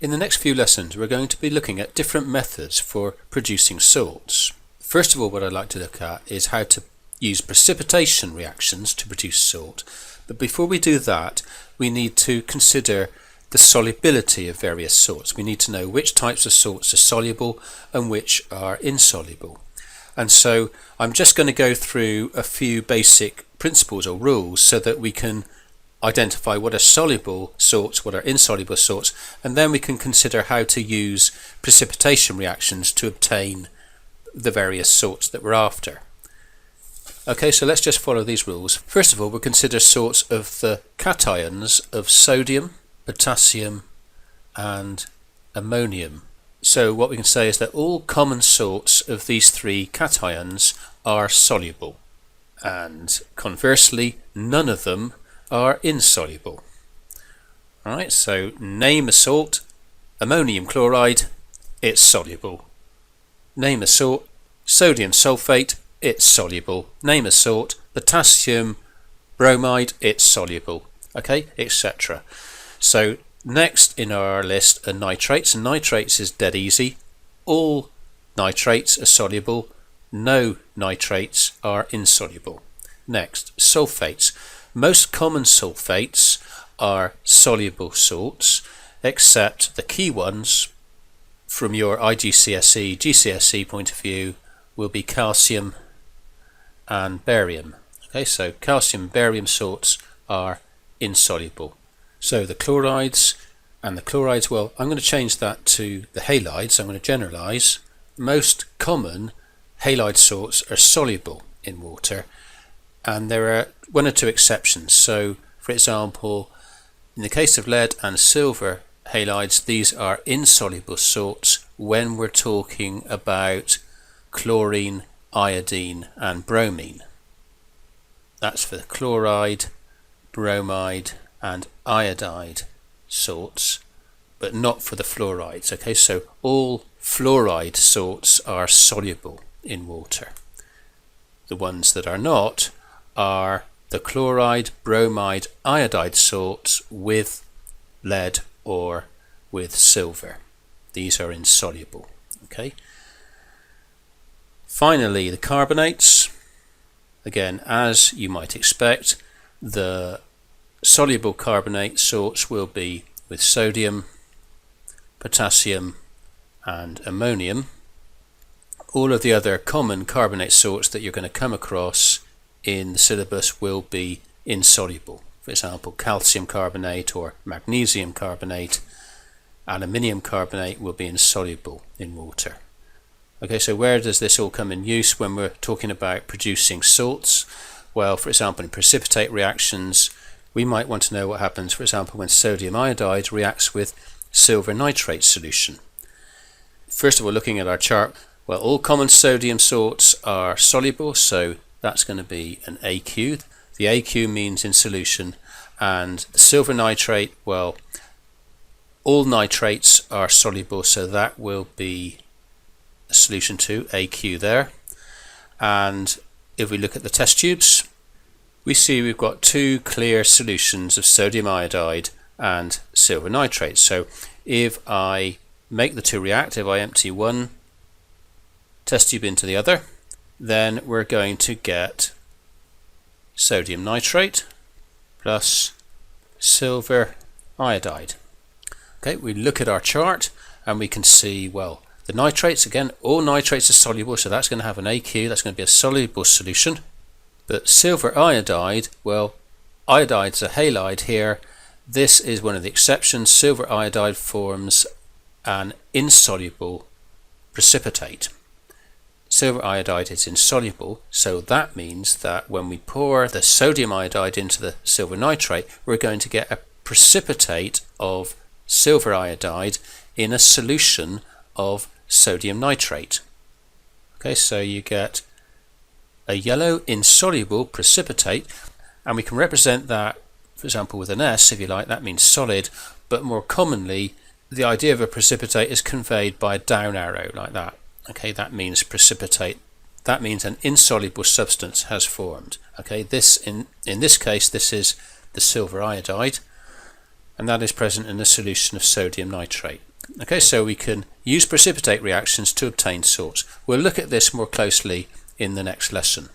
In the next few lessons we're going to be looking at different methods for producing salts. First of all, what I'd like to look at is how to use precipitation reactions to produce salt. But before we do that, we need to consider the solubility of various salts. We need to know which types of salts are soluble and which are insoluble. And so I'm just going to go through a few basic principles or rules so that we can identify what are soluble salts, what are insoluble salts, and then we can consider how to use precipitation reactions to obtain the various salts that we're after. Okay, so let's just follow these rules. First of all, we'll consider salts of the cations of sodium, potassium and ammonium. So what we can say is that all common salts of these three cations are soluble, and conversely none of them are insoluble. Alright, so name a salt: ammonium chloride, it's soluble. Name a salt: sodium sulfate, it's soluble. Name a salt: potassium bromide, it's soluble. Okay, etc. So next in our list are nitrates, and nitrates is dead easy. All nitrates are soluble, no nitrates are insoluble. Next, sulfates. Most common sulfates are soluble salts, except the key ones from your IGCSE, GCSE point of view will be calcium and barium. Okay, so calcium and barium salts are insoluble. So the chlorides and the chlorides, well, I'm going to change that to the halides. I'm going to generalize. Most common halide salts are soluble in water, and there are one or two exceptions. So for example, in the case of lead and silver halides, these are insoluble salts when we're talking about chlorine, iodine and bromine. That's for the chloride, bromide and iodide salts, but not for the fluorides. Okay, so all fluoride salts are soluble in water. The ones that are not are the chloride, bromide, iodide salts with lead or with silver. These are insoluble. Okay. Finally, the carbonates. Again, as you might expect, the soluble carbonate salts will be with sodium, potassium and ammonium. All of the other common carbonate salts that you're going to come across in the syllabus will be insoluble. For example, calcium carbonate or magnesium carbonate, aluminium carbonate will be insoluble in water. Okay, so where does this all come in use when we're talking about producing salts? Well, for example, in precipitate reactions, we might want to know what happens, for example, when sodium iodide reacts with silver nitrate solution. First of all, looking at our chart, well, all common sodium salts are soluble, so that's going to be an AQ. The AQ means in solution, and the silver nitrate, well, all nitrates are soluble, so that will be a solution to AQ there. And if we look at the test tubes, we see we've got two clear solutions of sodium iodide and silver nitrate. So if I make the two react, if I empty one test tube into the other, then we're going to get sodium nitrate plus silver iodide. Okay, we look at our chart and we can see, well, the nitrates, again, all nitrates are soluble, so that's going to have an AQ, that's going to be a soluble solution. But silver iodide, well, iodide's a halide here. This is one of the exceptions. Silver iodide forms an insoluble precipitate. Silver iodide is insoluble, so that means that when we pour the sodium iodide into the silver nitrate, we're going to get a precipitate of silver iodide in a solution of sodium nitrate. Okay, so you get a yellow insoluble precipitate, and we can represent that, for example, with an S, if you like. That means solid, but more commonly the idea of a precipitate is conveyed by a down arrow like that. Okay, that means precipitate. That means an insoluble substance has formed. Okay, this in this case, this is the silver iodide, and that is present in the solution of sodium nitrate. Okay, so we can use precipitate reactions to obtain salts. We'll look at this more closely in the next lesson.